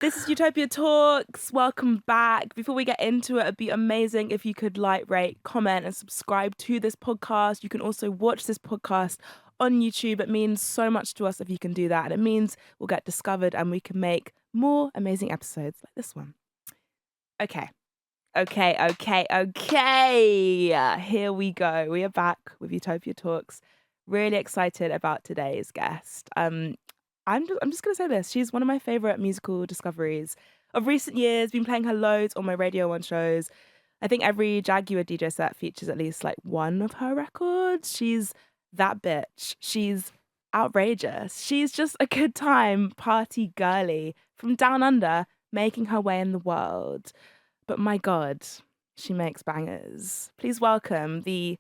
This is Utopia Talks. Welcome back. Before we get into it, it'd be amazing if you could like, rate, comment, and subscribe to this podcast. You can also watch this podcast on YouTube. It means so much to us if you can do that. And it means we'll get discovered and we can make more amazing episodes like this one. Okay. Here we go. We are back with Utopia Talks. Really excited about today's guest. I'm just gonna say this. She's one of my favorite musical discoveries of recent years. Been playing her loads on my Radio 1 shows. I think every Jaguar DJ set features at least like one of her records. She's that bitch. She's outrageous. She's just a good time party girly from down under, making her way in the world. But my God, she makes bangers. Please welcome the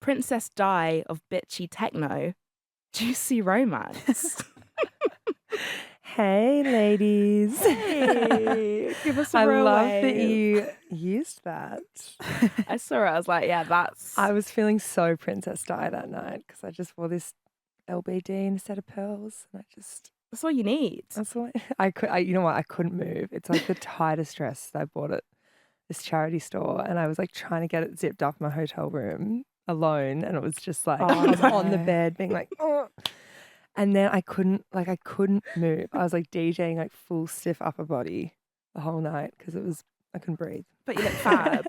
Princess Di of bitchy techno, Juicy Romance. Hey, ladies. Hey, give us a I real love wave. that you used that. I saw it. I was like, yeah, that's... I was feeling so Princess Di that night because I just wore this LBD and a set of pearls, and That's all you need. that's what you know what? I couldn't move. It's like the tightest dress that I bought at this charity store, and I was like trying to get it zipped up in my hotel room alone, and it was just like I was on the bed being like, oh. And then I couldn't move. I was like DJing like full stiff upper body the whole night because I couldn't breathe. But you look fab.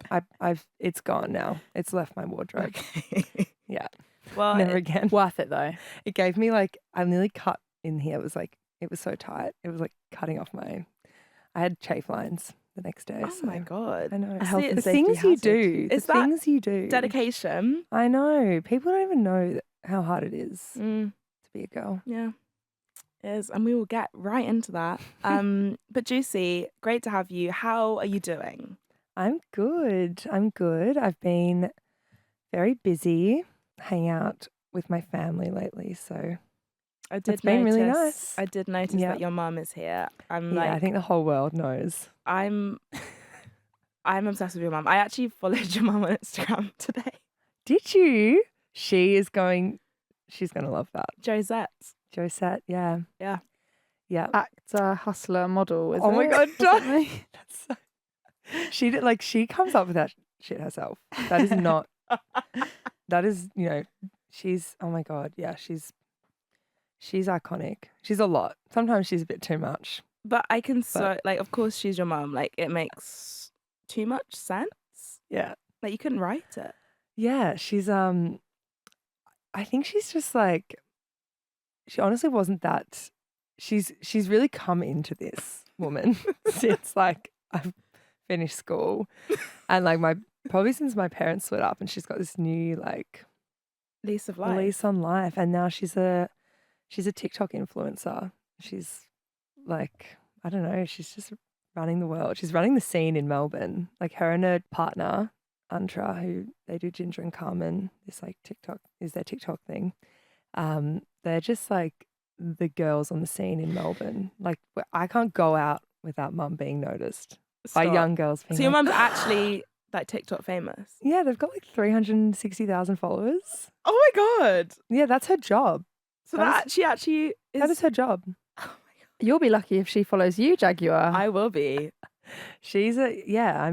It's gone now. It's left my wardrobe. Okay. Yeah. Well, Never again. Worth it though. It gave me like, I nearly cut in here. It was so tight. It was like cutting off I had chafe lines the next day. oh my God. I know. A health and The safety things you hazard. do. Is the that things you do. dedication. I know. People don't even know how hard it is to be a girl. Yeah, it is. And we will get right into that. But Juicy, great to have you. How are you doing? I'm good. I've been very busy hanging out with my family lately. So I did it's been notice, really nice. I did notice Yeah. that your mum is here. I think the whole world knows. I'm obsessed with your mum. I actually followed your mum on Instagram today. Did you? She's going to love that. Josette, yeah. Yeah. Yeah. Actor, hustler, model. Is Oh my it? God, Or something? That's so... She comes up with that shit herself. That is not, she's, oh my God, yeah, she's iconic. She's a lot. Sometimes she's a bit too much. But I can of course she's your mum. Like, it makes too much sense. Yeah. Like, you couldn't write it. Yeah, she's, I think she's just like, she honestly wasn't that, she's really come into this woman since like I've finished school and like probably since my parents split up, and she's got this new like Lease of life. lease on life, and now she's a TikTok influencer. She's like, I don't know, she's just running the world. She's running the scene in Melbourne. Like, her and her partner Antra, who they do Ginger and Carmen, this like TikTok is their TikTok thing. They're just like the girls on the scene in Melbourne. Like, I can't go out without mum being noticed by Stop. young girls. Being So your like, mum's actually like TikTok famous? yeah, they've got like 360,000 followers. Oh my God. Yeah, that's her job. So That she actually is... That is her job. Oh my You'll be lucky if she follows you, Jaguar. God. I will be. She's yeah,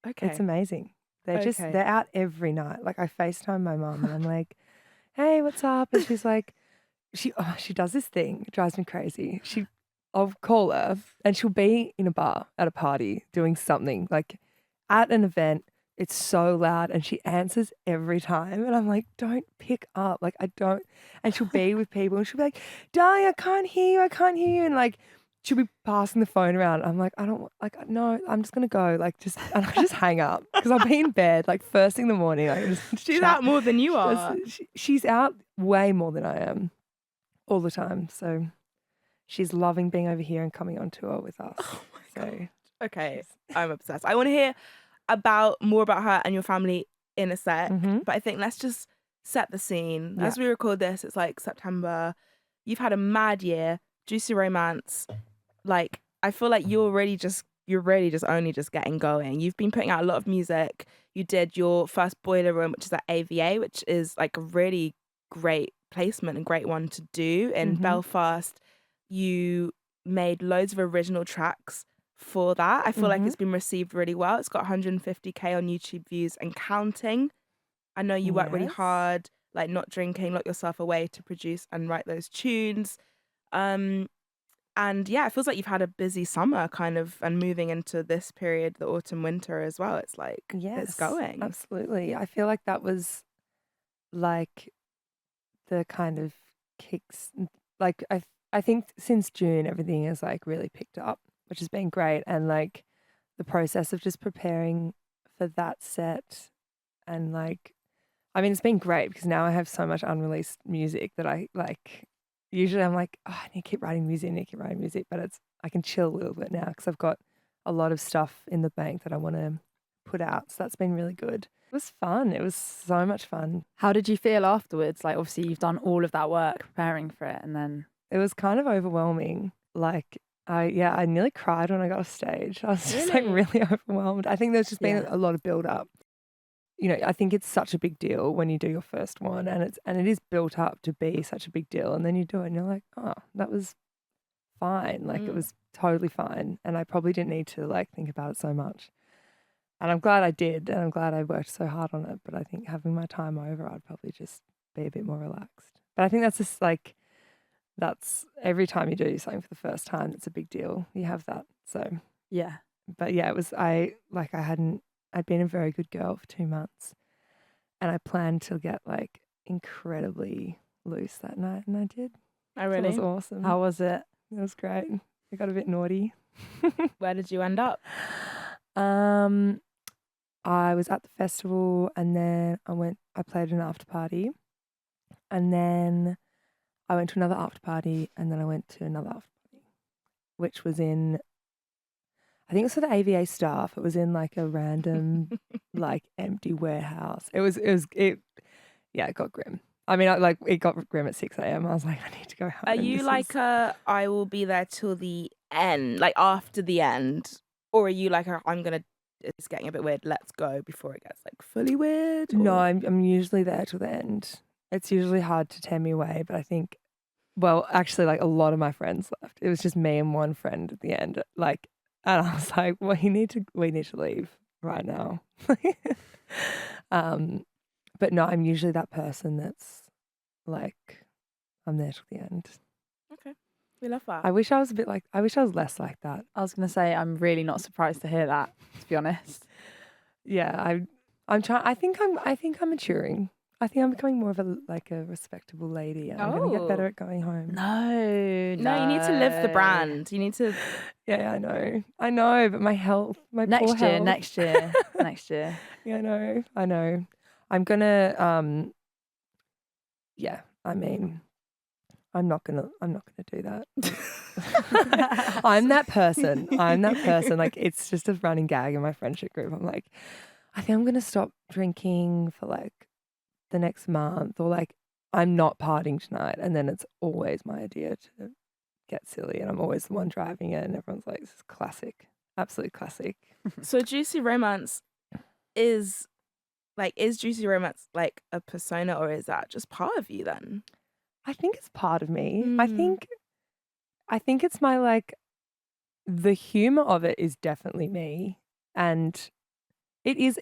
Okay. it's amazing. They're out every night. Like, I FaceTime my mum and I'm like, hey, what's up? And she's like, she does this thing. It drives me crazy. I'll call her and she'll be in a bar at a party doing something, like at an event. It's so loud and she answers every time. And I'm like, don't pick up. Like, I don't. And she'll be with people and she'll be like, Di, I can't hear you. And like, she'll be passing the phone around. I'm like, I don't, like, no, I'm just going to go. Like, and I just hang up because I'll be in bed like first thing in the morning. I just She's chat. out more than you are. She's out way more than I am all the time. So she's loving being over here and coming on tour with us. Oh my God. So Okay. I'm obsessed. I want to hear more about her and your family in a sec. Mhm. But I think let's just set the scene. Yeah. As we record this, it's like September. You've had a mad year. Juicy Romance. Like, I feel like you're really just only just getting going. You've been putting out a lot of music. You did your first Boiler Room, which is at AVA, which is like a really great placement and great one to do in Mhm. Belfast. You made loads of original tracks for that. I feel like Mhm. it's been received really well. It's got 150K on YouTube views and counting. I know you work really Yes. hard, like not drinking, lock yourself away to produce and write those tunes. Um, and yeah, it feels like you've had a busy summer kind of and moving into this period, the autumn, winter as well. It's like, it's Yes, going. absolutely. I feel like that was like the kind of kicks. Like I think since June everything has like really picked up, which has been great. And like the process of just preparing for that set and like I mean it's been great because now I have so much unreleased music that I like. Usually I'm like, oh, I need to keep writing music, I need to keep writing music, but I can chill a little bit now because I've got a lot of stuff in the bank that I want to put out. So that's been really good. It was fun. It was so much fun. How did you feel afterwards? Like, obviously, you've done all of that work preparing for it, and then It was kind of overwhelming. Like I nearly cried when I got off stage. I was just like Really? really overwhelmed. I think there's just been Yeah. a lot of build up. I think it's such a big deal when you do your first one and it is built up to be such a big deal and then you do it and you're like, oh, that was fine. Like it was totally fine. And I probably didn't need to like think about it so much. And I'm glad I did and I'm glad I worked so hard on it. But I think having my time over, I'd probably just be a bit more relaxed. But I think that's just like that's every time you do something for the first time, it's a big deal. You have that. So yeah. but yeah, I'd been a very good girl for 2 months and I planned to get like incredibly loose that night and I did. Oh, So it really? was awesome. How was it? It was great. I got a bit naughty. Where did you end up? I was at the festival and then I played an after party and then I went to another after party and then I went to another after party, which was I think it was for the AVA staff. It was in like a random, like empty warehouse. It got grim. I mean, it got grim at 6 a.m. I was like, I need to go home. Are you like I will be there till the end, like after the end? Or are you like I'm gonna, it's getting a bit weird, let's go before it gets like fully weird? No, or- I'm usually there till the end. It's usually hard to tear me away, but I think, well, actually, like a lot of my friends left. It was just me and one friend at the end. Like, and I was like, well, we need to leave right now. But no, I'm usually that person that's like, I'm there till the end. Okay. We love that. I wish I was less like that. I was going to say, I'm really not surprised to hear that, to be honest. Yeah, I'm trying. I think I'm maturing. I think I'm becoming more of a respectable lady. And I'm going to get better at going home. No, No, you need to live the brand. You need to. Yeah, I know, but my health, my poor health. Next year. Yeah, I know. I'm gonna, yeah. I mean, I'm not gonna do that. I'm that person. Like, it's just a running gag in my friendship group. I'm like, I think I'm gonna stop drinking for like the next month, or like I'm not partying tonight, and then it's always my idea to get silly, and I'm always the one driving it, and everyone's like, "This is classic, absolute classic." So Juicy Romance is Juicy Romance like a persona, or is that just part of you then? I think it's part of me. I think it's my like the humor of it is definitely me, and it is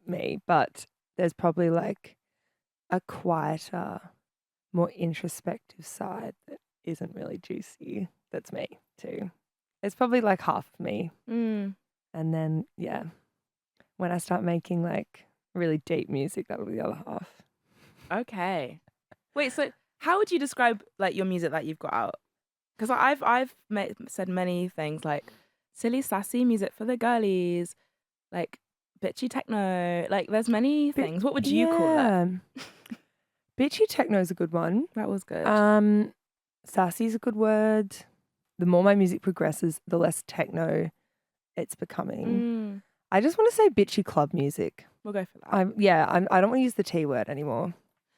me, but there's probably like a quieter, more introspective side that isn't really juicy. That's me too. It's probably like half of me. And then, yeah, when I start making like really deep music, that'll be the other half. Okay. Wait, so how would you describe like your music that you've got out? Because I've said many things like silly, sassy music for the girlies, like bitchy techno. Like there's many things. What would you call it? Bitchy techno is a good one. That was good. Sassy is a good word. The more my music progresses, the less techno it's becoming. I just want to say bitchy club music. We'll go for that. I don't want to use the T word anymore.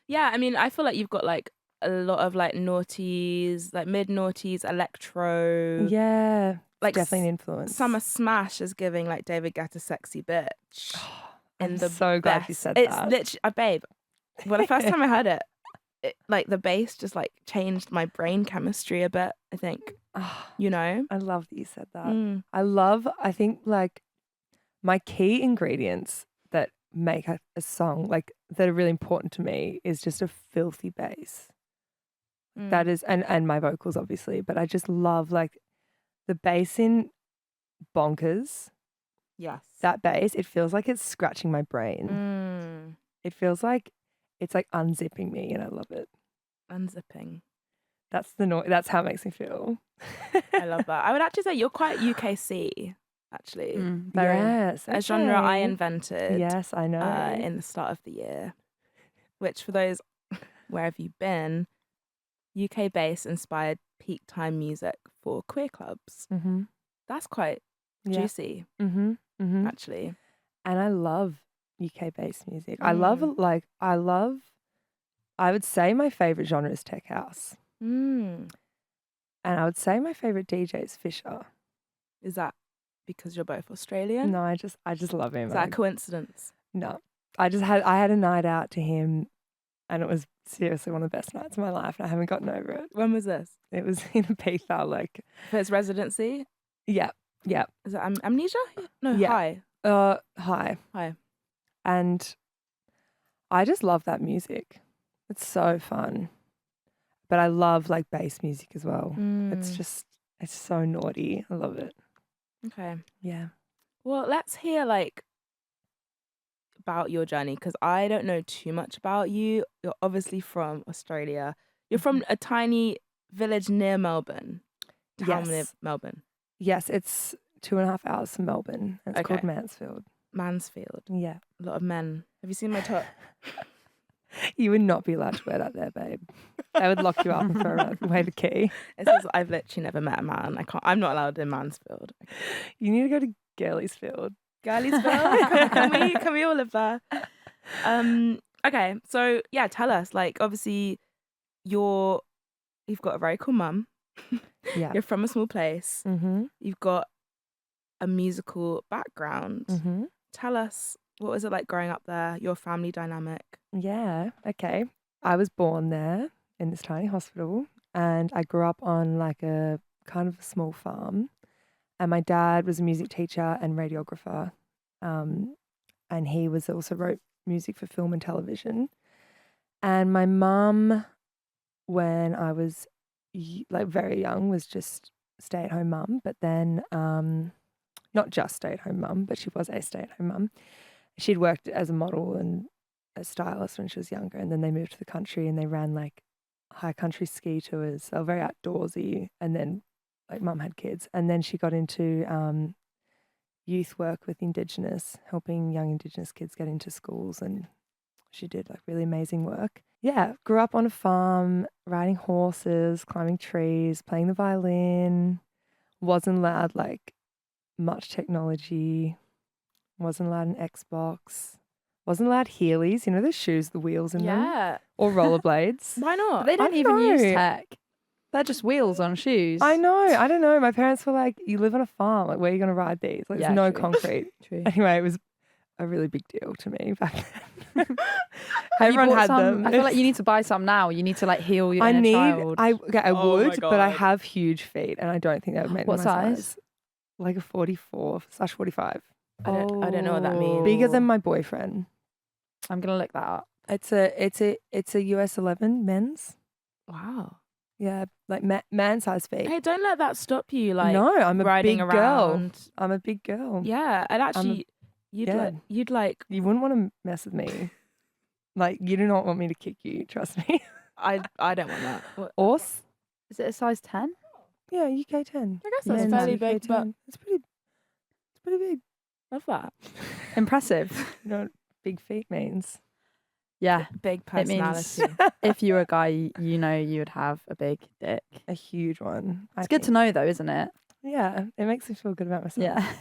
Yeah, I mean, I feel like you've got like a lot of like noughties, like mid noughties, electro. Yeah, like definitely an influence. Summer Smash is giving like David Guetta sexy bitch. I'm so glad you said that. It's literally, babe. Well, the first time I heard it, like the bass just like changed my brain chemistry a bit, I think. you know? I love that you said that. Mm. I think like my key ingredients that make a song like that are really important to me is just a filthy bass. That is, and my vocals obviously, but I just love like the bass in Bonkers. Yes. That bass, it feels like it's scratching my brain. It feels like it's like unzipping me, and I love it. Unzipping. That's the noise. That's how it makes me feel. I love that. I would actually say you're quite UKC, actually. Very. Yes, A genre I okay. invented. Yes, I know. In the start of the year, which for those, where have you been? UK based inspired peak time music for queer clubs. Mm-hmm. That's quite juicy, Mm-hmm. Mm-hmm. actually. And I love UK based music. I would say my favorite genre is tech house. And I would say my favorite DJ is Fisher. Is that because you're both Australian? No, I just love him. Is that a coincidence? No. I had a night out to him, and it was seriously one of the best nights of my life, and I haven't gotten over it. When was this? It was in Ibiza, like For his residency? Yeah. Is it Amnesia? No, Yeah. Hi. Hi. And I just love that music. It's so fun. But I love like bass music as well. It's so naughty. I love it. Okay. Yeah. Well, let's hear like about your journey, because I don't know too much about you. You're obviously from Australia. You're from a tiny village near Melbourne. Town near Melbourne. Yes, it's 2.5 hours from Melbourne. It's called Mansfield. Mansfield. Yeah. A lot of men. Have you seen my top? You would not be allowed to wear that there, babe. They would lock you up and throw away the key. It says I've literally never met a man. I'm not allowed in Mansfield. You need to go to Girliesfield. Girliesville? Can we all live there? Okay, so yeah, tell us. Like, obviously, you've got a very cool mum. Yeah. You're from a small place. Mm-hmm. You've got a musical background. Mm-hmm. Tell us, what was it like growing up there? Your family dynamic? Yeah. Okay. I was born there in this tiny hospital, and I grew up on like a kind of a small farm. And my dad was a music teacher and radiographer, and he also wrote music for film and television. And my mum, when I was like very young, was just stay-at-home mum. But then, not just stay-at-home mum, but she was a stay-at-home mum. She'd worked as a model and a stylist when she was younger, and then they moved to the country and they ran like high country ski tours. They were very outdoorsy, and then like mum had kids, and then she got into youth work with Indigenous, helping young Indigenous kids get into schools, and she did like really amazing work. Yeah, grew up on a farm, riding horses, climbing trees, playing the violin. Wasn't allowed like much technology. Wasn't allowed an Xbox. Wasn't allowed Heelys. You know those shoes, the wheels in them? Yeah. Or rollerblades. Why not? But they don't even use tech. They're just wheels on shoes. I know. I don't know. My parents were like, you live on a farm. Like, where are you going to ride these? Like, there's no true. concrete. True. Anyway, it was a really big deal to me back then. Have you Everyone bought had some? them. I feel like you need to buy some now. You need to like heal your inner child. I Oh my would, but I God. have huge feet, and I don't think that would make What them my size? Like a 44/45. I don't know what that means. Bigger than my boyfriend. I'm gonna look that up. It's a US 11 men's. Wow. Yeah, like man size feet. Hey, don't let that stop you. Like, no, I'm a riding big girl. around. I'm a big girl. Yeah, and actually, yeah. you'd like. You wouldn't want to mess with me. Like, you do not want me to kick you. Trust me. I don't want that. What? Is it a size 10? Yeah, UK 10. I guess that's Men's fairly UK big, but 10. It's pretty big. love that. Impressive. You know what big feet means? Yeah. Big It means personality. if you were a guy, you know you would have a big dick. A huge one. It's good to know though, isn't it? Yeah, it makes me feel good about myself. Yeah.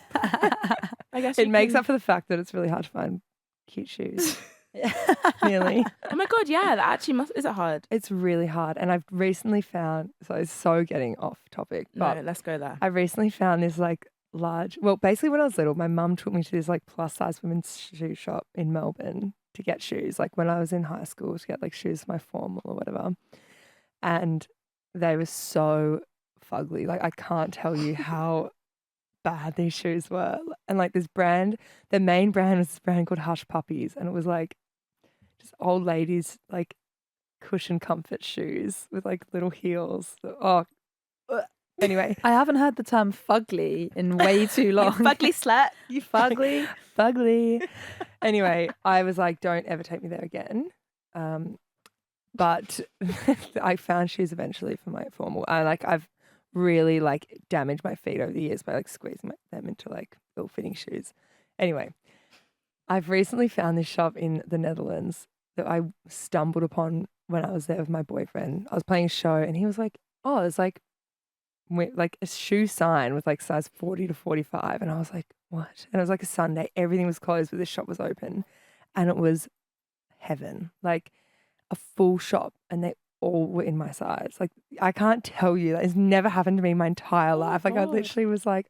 I guess It makes up for the fact that it's really hard to find cute shoes. Nearly. Oh my God, yeah, that actually is it hard? It's really hard. And I've recently found, so getting off topic, but No, let's go there. I recently found this like basically when I was little, my mum took me to this like plus size women's shoe shop in Melbourne to get shoes. Like when I was in high school to get like shoes for my formal or whatever. And they were so fugly. Like, I can't tell you how bad these shoes were. And like this brand, the main brand was this brand called Hush Puppies, and it was like just old ladies like cushion comfort shoes with like little heels. Oh, anyway, I haven't heard the term fugly in way too long. You fugly slut. You fugly. fugly. Anyway, I was like, don't ever take me there again. But I found shoes eventually for my formal. I've really like damaged my feet over the years by like squeezing them into like ill-fitting shoes. Anyway, I've recently found this shop in the Netherlands that I stumbled upon when I was there with my boyfriend. I was playing a show and he was like, oh, there's like a shoe sign with like size 40 to 45. And I was like, what? And it was like a Sunday. Everything was closed, but this shop was open. And it was heaven. Like a full shop, and they all were in my size. Like, I can't tell you, that has never happened to me in my entire life. Like, I literally was like,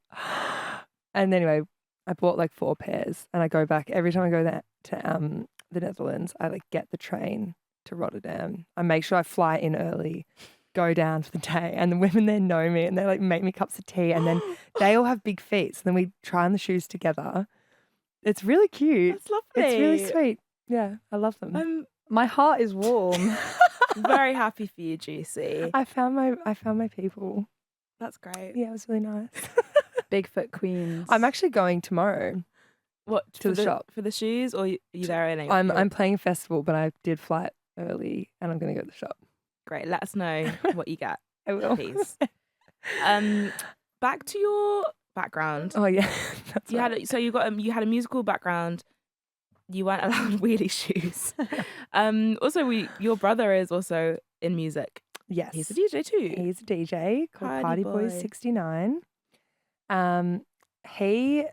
and anyway, I bought like 4 pairs, and I go back every time I go there to the Netherlands. I like get the train to Rotterdam. I make sure I fly in early, go down for the day, and the women there know me, and they like make me cups of tea, and then they all have big feet, so then we try on the shoes together. It's really cute. That's lovely. It's really sweet. Yeah, I love them. My heart is warm. Very happy for you, Juicy. I found my people. That's great. Yeah, it was really nice. Bigfoot queens. I'm actually going tomorrow. What, to the shop for the shoes, or are you there anyway? I'm playing a festival, but I did fly it early, and I'm going to go to the shop. Great. Let us know what you get. I will, please. Back to your background. Oh yeah, you had you had a musical background. You weren't allowed wheelie shoes. Also, your brother is also in music. Yes, he's a DJ too. He's a DJ called Party Boys 69. He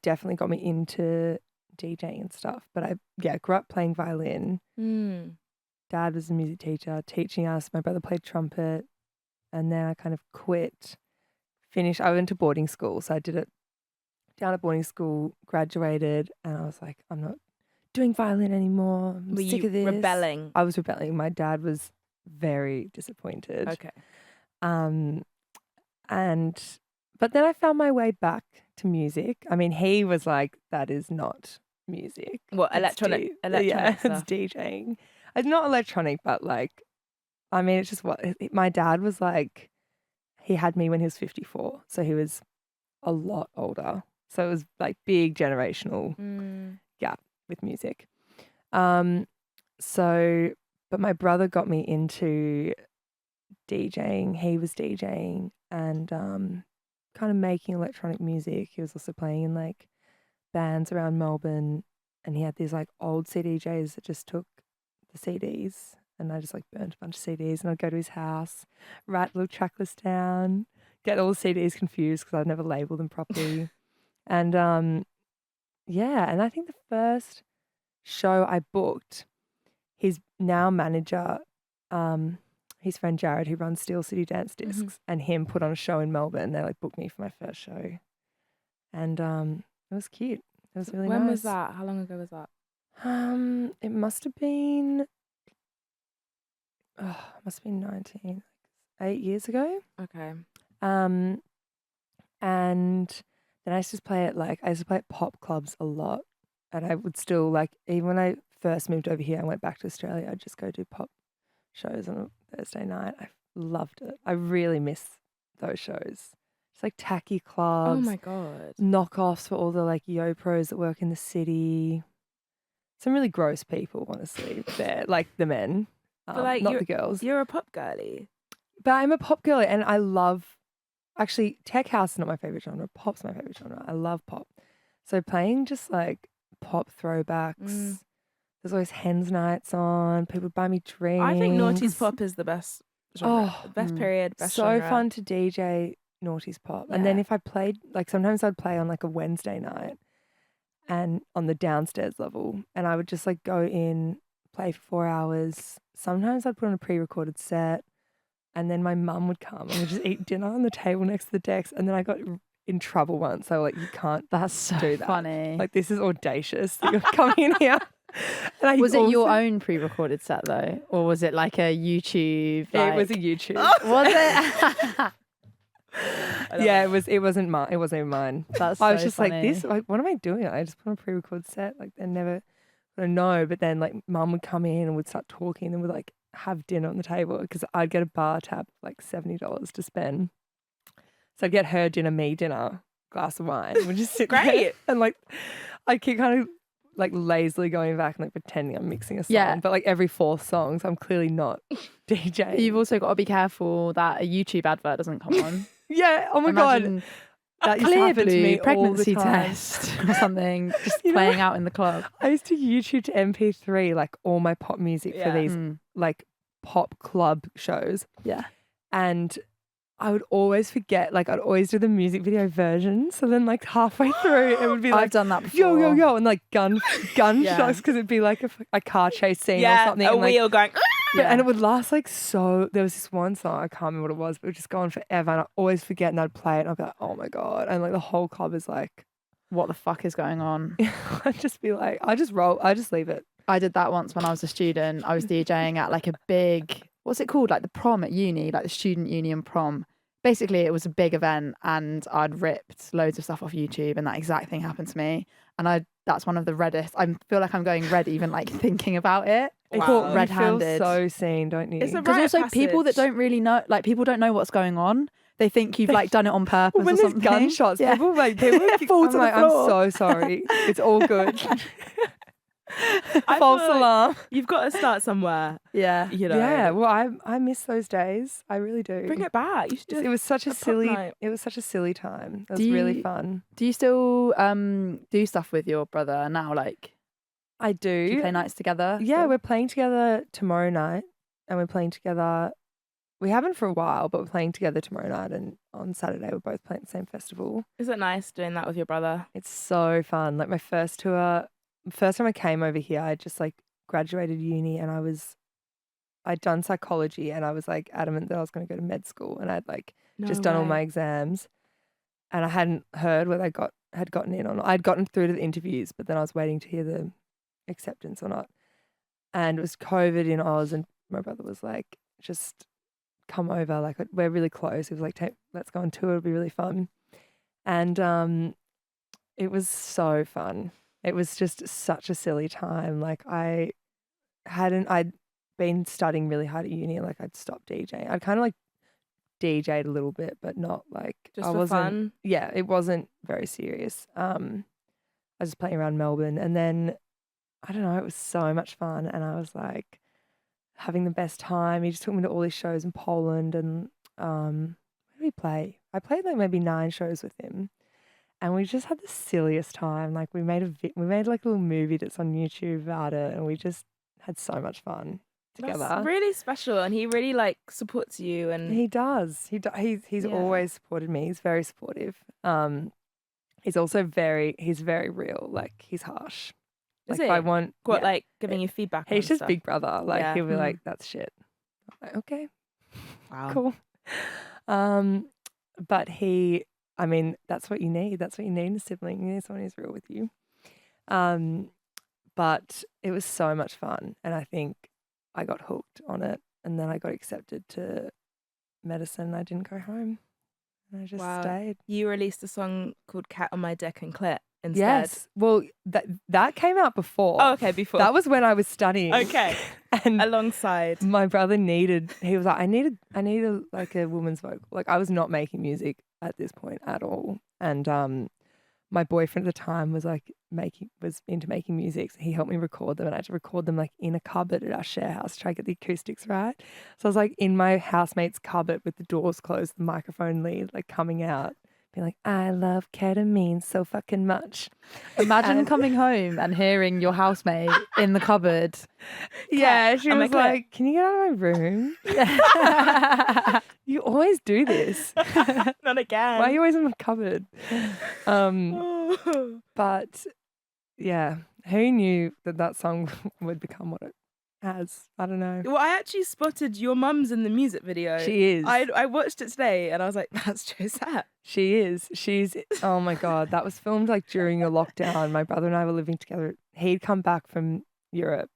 definitely got me into DJing and stuff. But I grew up playing violin. Dad was a music teacher teaching us. My brother played trumpet, and then I kind of quit. I went to boarding school, so I did it down at boarding school, graduated, and I was like, I'm not doing violin anymore. I'm sick of this. Rebelling? I was rebelling. My dad was very disappointed. Okay. But then I found my way back to music. I mean, he was like, that is not music. What, electronic Yeah, stuff? it's DJing. It's not electronic, but like, I mean, it's just my dad was like, he had me when he was 54. So he was a lot older. So it was like big generational gap with music. But my brother got me into DJing. He was DJing and kind of making electronic music. He was also playing in like bands around Melbourne, and he had these like old CDJs that just took the CDs, and I just like burnt a bunch of CDs, and I'd go to his house, write a little track list down, get all the CDs confused because I'd never labeled them properly. And and I think the first show I booked, his now manager, his friend Jared, who runs Steel City Dance Discs, and him put on a show in Melbourne. They like booked me for my first show, and it was cute. It was really nice. When was that? How long ago was that? It must have been 19, 8 years ago. Okay. And then I used to play at pop clubs a lot, and I would still like, even when I first moved over here, I went back to Australia, I'd just go do pop shows on a Thursday night. I loved it. I really miss those shows. It's like tacky clubs. Oh my God. Knockoffs for all the like yo pros that work in the city. Some really gross people, honestly, there, like the men, But like, not the girls. You're a pop girly. But I'm a pop girly, and I love, actually, tech house is not my favorite genre. Pop's my favorite genre. I love pop. So playing just like pop throwbacks. There's always hens nights on. People buy me drinks. I think noughties pop is the best genre. Best period, best so genre. fun to DJ noughties pop. And then if I played, like sometimes I'd play on like a Wednesday night and on the downstairs level, and I would just like go in, play for 4 hours. Sometimes I'd put on a pre-recorded set, and then my mum would come and we'd just eat dinner on the table next to the decks. And then I got in trouble once. So like, you can't That's so do that. funny. Like, this is audacious that you're coming in here. Was it your own pre-recorded set though, or was it like a YouTube? It was a YouTube. Was it? Yeah, it wasn't mine. It wasn't even mine. That's I was so just funny. like, this. Like, what am I doing? I just put on a pre-record set. Like, they never gonna know. But then, like, mum would come in and would start talking, and would like have dinner on the table because I'd get a bar tab like $70 to spend. So I'd get her dinner, me dinner, glass of wine. We'd just sit there and like, I keep kind of like lazily going back and like pretending I'm mixing a song. Yeah. But like every fourth song, so I'm clearly not DJing. You've also got to be careful that a YouTube advert doesn't come on. Yeah. Oh my God. That used to Clear happen to Blue me pregnancy all the time. test or something, just You know playing what? out in the club. I used to YouTube to MP3 like all my pop music for these like pop club shows. Yeah. And I would always forget, like I'd always do the music video version. So then like halfway through it would be like, I've done that before. yo, yo, yo, and like gun Yeah. shots because it'd be like a car chase scene or something. a and, like, wheel going. yeah, and it would last like so. There was this one song, I can't remember what it was, but it would just go on forever. And I always forget and I'd play it and I'd be like, oh my God. And like the whole club is like, What the fuck is going on? I'd just be like, I just leave it. I did that once when I was a student. I was DJing at like a big, what's it called? Like the prom at uni, like the student union prom. Basically, it was a big event and I'd ripped loads of stuff off YouTube and that exact thing happened to me. And that's one of the reddest. I feel like I'm going red even like thinking about it. Wow. Red-handed. You feel so seen, don't you? It's a Because rite also of people that passage. don't really know, like people don't know what's going on. They think you've like done it on purpose Well, when or there's something. gunshots, Yeah. people Fall I'm to the like, floor. I'm so sorry. It's all good. I False feel like alarm. You've got to start somewhere. Yeah. You know. Yeah, well, I miss those days. I really do. Bring it back. You should do It was such a a pop silly. night. It was such a silly time. It was Do really you- fun. Do you still do stuff with your brother now? Like, I do you do. play nights together? Yeah, still? we're playing together tomorrow night, and we're playing together. We haven't for a while, but we're playing together tomorrow night, and on Saturday we're both playing at the same festival. Is it nice doing that with your brother? It's so fun. Like my first tour, first time I came over here, I just like graduated uni, and I'd done psychology, and I was like adamant that I was going to go to med school, and I'd like just done all my exams, and I hadn't heard whether I had gotten in or not. I'd gotten through to the interviews, but then I was waiting to hear the acceptance or not. And it was COVID in Oz, and my brother was like, just come over, like we're really close. He was like, let's go on tour, it'll be really fun. And it was so fun. It was just such a silly time. Like I'd been studying really hard at uni, like I'd stopped DJing. I'd kind of like DJ'd a little bit, but not like Just I for wasn't. fun. Yeah, it wasn't very serious. I was just playing around Melbourne, and then I don't know, it was so much fun, and I was like having the best time. He just took me to all these shows in Poland, and where did we play? I played like maybe 9 shows with him, and we just had the silliest time. Like we made like a little movie that's on YouTube about it, and we just had so much fun together. That's really special, and he really like supports you. And He does. He's Yeah. always supported me. He's very supportive. He's also very real. Like he's harsh. Is Like if he? I want what yeah. like giving you feedback. He's on just stuff? big brother. Like Yeah. he'll be Mm. like, that's shit. I'm like, okay, Wow. cool. But I mean, that's what you need. That's what you need in a sibling. You need someone who's real with you. But it was so much fun, and I think I got hooked on it, and then I got accepted to medicine. And I didn't go home, and I just Wow. stayed. You released a song called "Cat on My Dick and Clit" instead. Yes. Well, that came out before. Oh, okay. Before That was when I was studying. okay. And Alongside. my brother he was like, I needed like a woman's vocal. Like I was not making music at this point at all. And my boyfriend at the time was like was into making music. So he helped me record them, and I had to record them like in a cupboard at our share house to try to get the acoustics right. So I was like in my housemate's cupboard with the doors closed, the microphone lead like coming out, being like, I love ketamine so fucking much. Imagine And- coming home and hearing your housemate in the cupboard. Yeah, she on my was clit. like, can you get out of my room? You always do this. Not again. Why are you always in the cupboard? Oh. But yeah, who knew that song would become what it has? I don't know. Well, I actually spotted your mum's in the music video. She is. I watched it today, and I was like, "That's Josette." She is. She's. Oh my God, that was filmed like during a lockdown. My brother and I were living together. He'd come back from Europe,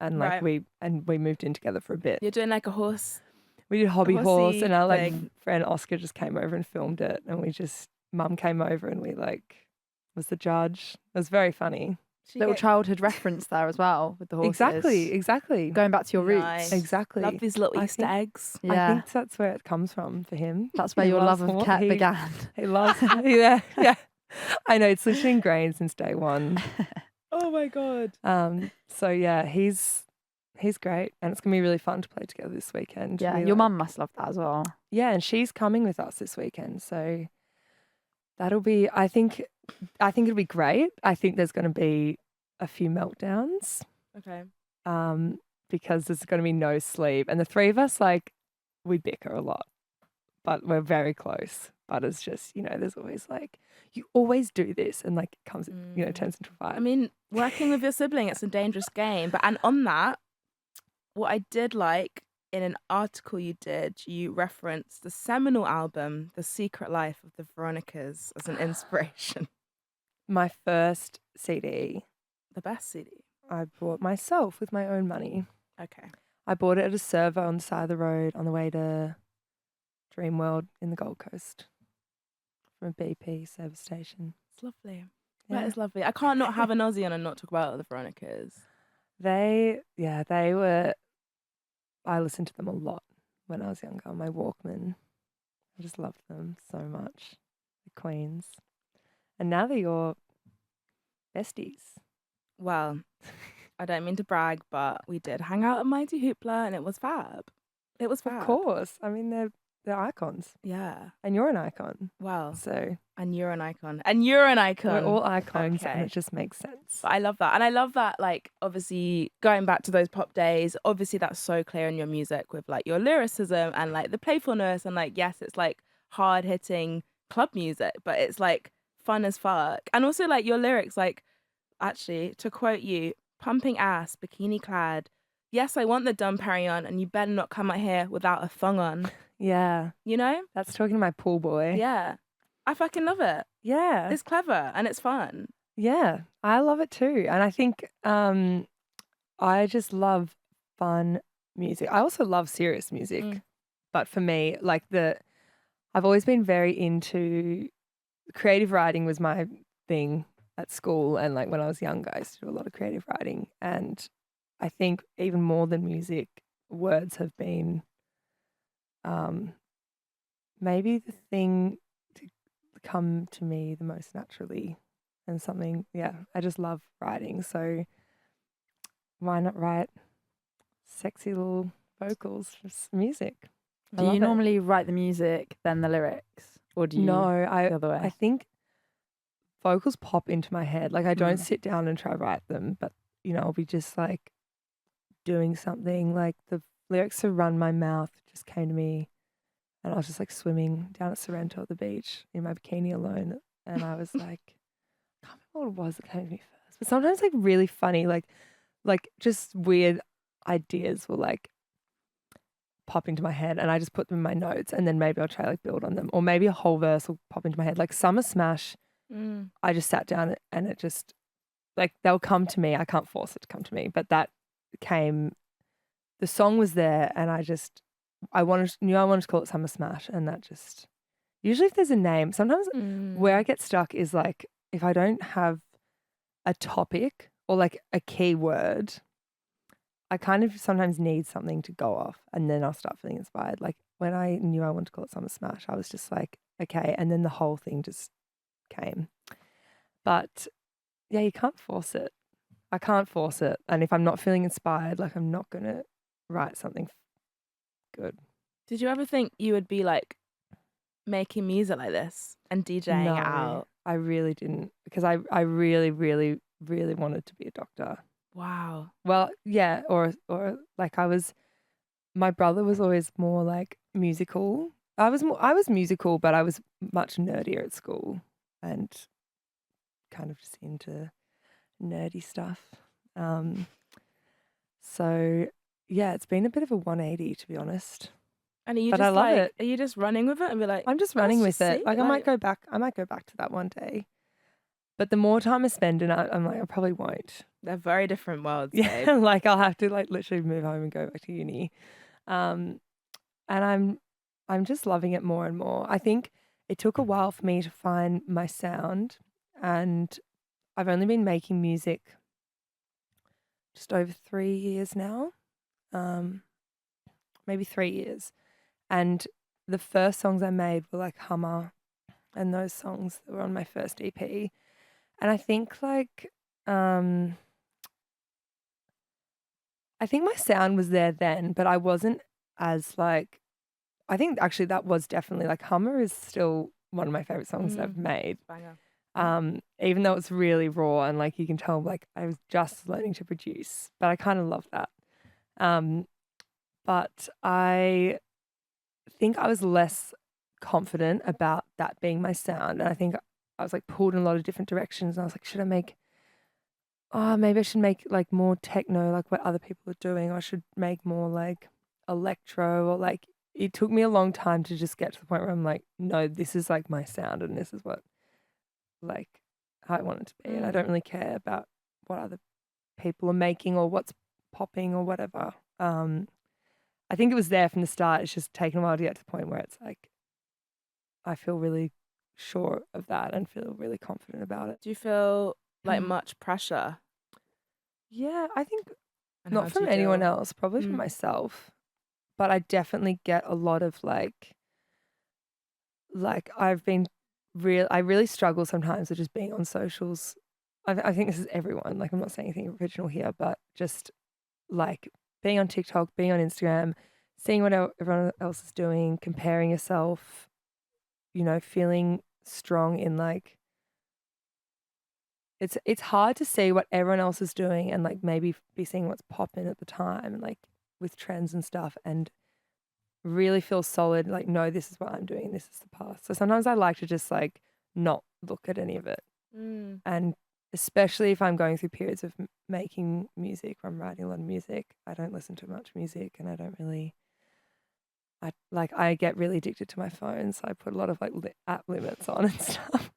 and like Right. we moved in together for a bit. You're doing like a horse, We did hobby horse, and horsey our like thing. friend Oscar just came over and filmed it, and mum came over and we like was the judge. It was very funny. She Little get childhood reference there as well with the horses. Exactly. Going back to your nice. roots. Exactly. Love these little I Easter think- eggs. I Yeah. think that's where it comes from for him. That's where He your loves love of hor- Ket he- began. He loves, yeah, yeah. I know, it's literally ingrained since day one. Oh my god. So yeah, he's great, and it's gonna be really fun to play together this weekend. Yeah, We, your like- mum must love that as well. Yeah, and she's coming with us this weekend, so that'll be. I think it'll be great. I think there's going to be a few meltdowns, Okay. because there's going to be no sleep, and the three of us like we bicker a lot, but we're very close. But it's just there's always like you always do this, and like it comes turns into a fight. I mean, working with your sibling, it's a dangerous game. And on that, what I did like in an article you did, you referenced the seminal album, The Secret Life of the Veronicas, as an inspiration. My first CD, The best CD. I bought myself with my own money. Okay. I bought it at a servo on the side of the road on the way to Dreamworld in the Gold Coast from a BP service station. It's lovely. Yeah. That is lovely. I can't not have an Aussie on and not talk about the Veronicas. They were, I listened to them a lot when I was younger on my Walkman. I just loved them so much. The Queens. And now they're your besties. Well, I don't mean to brag, but we did hang out at Mighty Hoopla and it was fab. It was fab. Of course. I mean, they're icons. Yeah. And you're an icon. Well, So and you're an icon. And you're an icon. we're all icons, and Okay. it just makes sense. But I love that. And I love that, like, obviously, going back to those pop days, obviously that's so clear in your music with, like, your lyricism and, like, the playfulness. And, like, yes, it's, like, hard-hitting club music, but it's, like, fun as fuck. And also, like, your lyrics, like, actually, to quote you, pumping ass, bikini clad. Yes, I want the Dom Perignon, and you better not come out here without a thong on. Yeah. You know? That's talking to my pool boy. Yeah. I fucking love it. Yeah. It's clever and it's fun. Yeah, I love it too. And I think I just love fun music. I also love serious music. Mm. But for me, like I've always been very into creative writing was my thing at school, and like when I was younger I used to do a lot of creative writing, and I think even more than music, words have been maybe the thing to come to me the most naturally, and something, I just love writing. So why not write sexy little vocals for music? Do you normally write the music, then the lyrics? Or do you No, the other way? I think vocals pop into my head. Like I don't sit down and try to write them, but I'll be just like doing something. Like the lyrics to Run My Mouth just came to me, and I was just like swimming down at Sorrento at the beach in my bikini alone, and I was like, I can't remember what it was that came to me first. But sometimes like really funny, like just weird ideas will like pop into my head, and I just put them in my notes, and then maybe I'll try like build on them, or maybe a whole verse will pop into my head. Like Summer Smash, I just sat down and it just like they'll come to me. I can't force it to come to me, but that came. The song was there, and I knew I wanted to call it Summer Smash, and that just usually if there's a name, sometimes where I get stuck is like if I don't have a topic or like a key word, I kind of sometimes need something to go off, and then I'll start feeling inspired. Like when I knew I wanted to call it Summer Smash, I was just like, okay, and then the whole thing just came. But yeah, you can't force it. I can't force it. And if I'm not feeling inspired, like I'm not going to write something good. Did you ever think you would be like making music like this and DJing No, it out? I really didn't, because I really, really, really wanted to be a doctor. Wow. Well, yeah, or like my brother was always more like musical. I was musical, but I was much nerdier at school and kind of just into nerdy stuff. So yeah, it's been a bit of a 180 to be honest. And are you But just I love like, it. are you just running with it and be like, I'm just "Let's running just with it. see," Like I might go back to that one day. But the more time I spend in it, I'm like, I probably won't. They're very different worlds, Yeah, babe. like I'll have to like literally move home and go back to uni. And I'm just loving it more and more. I think it took a while for me to find my sound, and I've only been making music just over 3 years now. Maybe 3 years. And the first songs I made were like Hummer and those songs that were on my first EP. And I think I think my sound was there then, but I wasn't as like, I think actually that was definitely like Hummer is still one of my favorite songs that I've made. Banger. Even though it's really raw and like you can tell like I was just learning to produce, but I kind of love that. But I think I was less confident about that being my sound. And I think I was like pulled in a lot of different directions. And I was like, maybe I should make like more techno, like what other people are doing. Or I should make more like electro, or like it took me a long time to just get to the point where I'm like, no, this is like my sound and this is what like how I want it to be. And I don't really care about what other people are making or what's popping or whatever. I think it was there from the start. It's just taken a while to get to the point where it's like I feel really sure of that and feel really confident about it. Do you feel like much pressure? Yeah, I think And how not do from you anyone deal? else, probably from myself. But I definitely get a lot of like I really struggle sometimes with just being on socials. I think this is everyone. Like I'm not saying anything original here, but just like being on TikTok, being on Instagram, seeing what everyone else is doing, comparing yourself, feeling strong in like it's hard to see what everyone else is doing and like maybe be seeing what's popping at the time and like with trends and stuff and really feel solid, like, no, this is what I'm doing, this is the path. So sometimes I like to just like not look at any of it. And especially if I'm going through periods of making music or I'm writing a lot of music, I don't listen to much music and I don't really, I get really addicted to my phone. So I put a lot of like app limits on and stuff.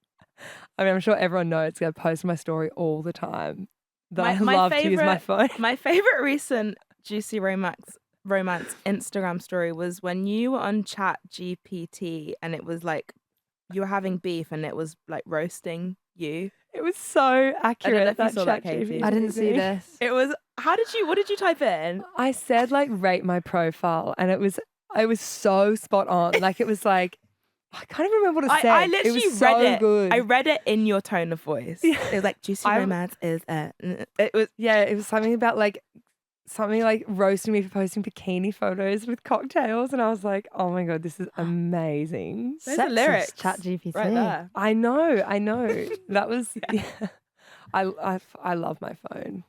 I mean, I'm sure everyone knows I post my story all the time that I love to use my phone. My favorite recent Juicy Romance Instagram story was when you were on Chat GPT and it was like you were having beef and it was like roasting you. It was so accurate. If you saw that, Katie. I didn't see this. It was, what did you type in? I said like rate my profile and it was so spot on. Like it was like, I can't even remember what it said. I literally it was read so it. Good. I read it in your tone of voice. Yeah. It was like Juicy Romance is it was something about like roasting me for posting bikini photos with cocktails, and I was like, oh my god, this is amazing. There's the lyrics. Chat GPT. Right there. I know. That was yeah. I love my phone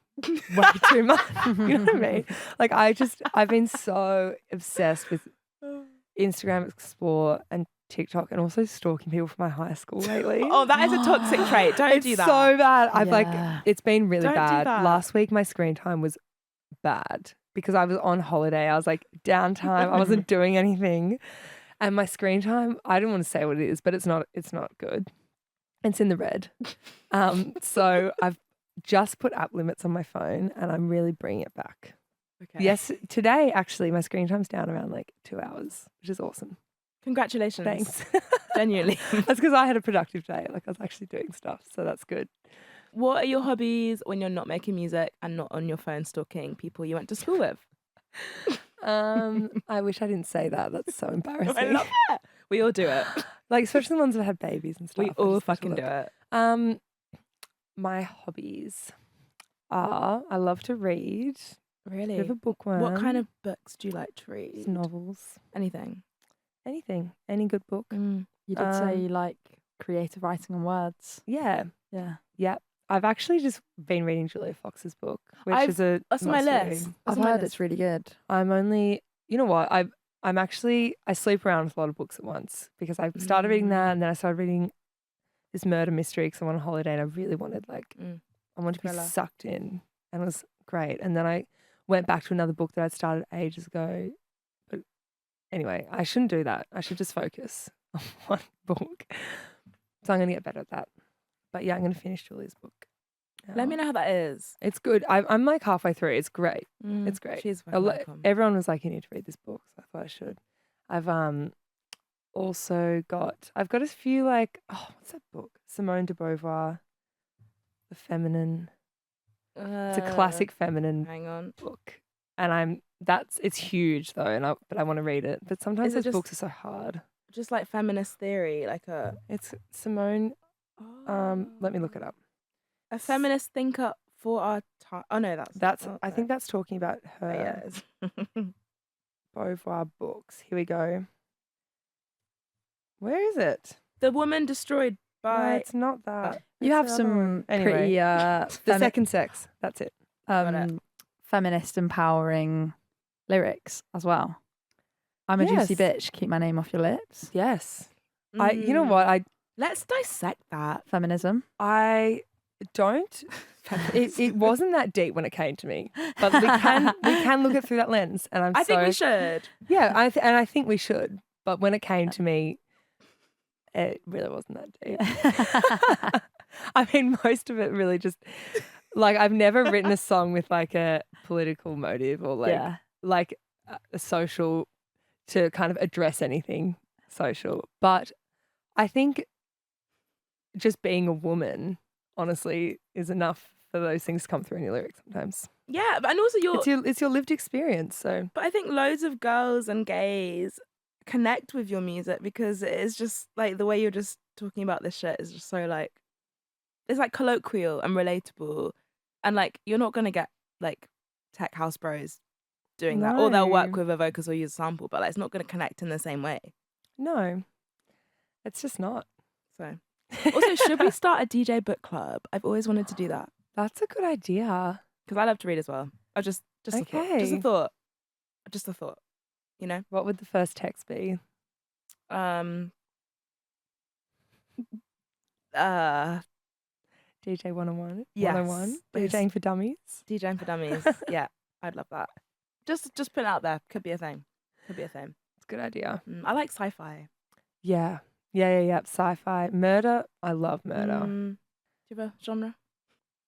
way too much. You know what I mean? Like I've been so obsessed with Instagram Explore and TikTok and also stalking people from my high school lately. Oh, that is a toxic trait. Don't do that. It's so bad. It's been really Don't do bad. that. Last week my screen time was bad because I was on holiday. I was like downtime. I wasn't doing anything. And my screen time, I don't want to say what it is, but it's not good. It's in the red. So I've just put app limits on my phone and I'm really bringing it back. Okay. Yes, today actually my screen time's down around like 2 hours, which is awesome. Congratulations. Thanks. Genuinely. That's because I had a productive day. Like I was actually doing stuff, so that's good. What are your hobbies when you're not making music and not on your phone stalking people you went to school with? I wish I didn't say that. That's so embarrassing. I love it. We all do it. Like especially the ones that had babies and stuff. We all fucking do it. My hobbies are I love to read. Really? Bit of a bookworm. What kind of books do you like to read? Just novels. Anything. Any good book. You did say you like creative writing and words. Yeah. Yeah. I've actually just been reading Julia Fox's book, which is a that's on my list. I've heard it's really good. I'm only, you know what? I sleep around with a lot of books at once because I started reading that and then I started reading this murder mystery because I'm on a holiday and I really wanted I wanted to be sucked in and it was great. And then I went back to another book that I'd started ages ago. But anyway, I shouldn't do that. I should just focus on one book. So I'm going to get better at that. But yeah, I'm going to finish Julia's book. now. Let me know how that is. It's good. I'm like halfway through. It's great. It's great. She's fucking welcome. Everyone was like, you need to read this book, so I thought I should. I've also got a few like, what's that book? Simone de Beauvoir, The Feminine. It's a classic feminine Hang on. book, and it's huge though, but I want to read it. But sometimes those books are so hard. Just like feminist theory, like it's Simone. Let me look it up. A feminist thinker for our time. Oh no, that's. I think that's talking about her. Yeah. Beauvoir books. Here we go. Where is it? The Woman Destroyed by. No, it's not that. You have some pretty The Second Sex. That's it. Feminist empowering lyrics as well. I'm a juicy bitch. Keep my name off your lips. Yes. You know what? Let's dissect that. Feminism. I don't. It wasn't that deep when it came to me, but we can look it through that lens, and I think we should. Yeah, I think we should. But when it came to me, it really wasn't that deep. I mean, most of it really just like I've never written a song with like a political motive or like a social to kind of address anything social. But I think just being a woman, honestly, is enough for those things to come through in your lyrics sometimes. Yeah, and also it's your lived experience. So, but I think loads of girls and gays connect with your music because it is just like the way you're just talking about this shit is just so like it's like colloquial and relatable, and like you're not gonna get like tech house bros doing that, or they'll work with a vocals or use a sample, but like it's not gonna connect in the same way. No, it's just not. So, also, should we start a DJ book club? I've always wanted to do that. That's a good idea because I love to read as well. I just okay. Just a thought. You know, what would the first text be? DJ 101. Yes. 101. DJing for dummies. DJing for dummies. Yeah, I'd love that. Just put it out there. Could be a thing. It's a good idea. I like sci-fi. Yeah. Sci-fi. Murder. I love murder. Do you have a genre?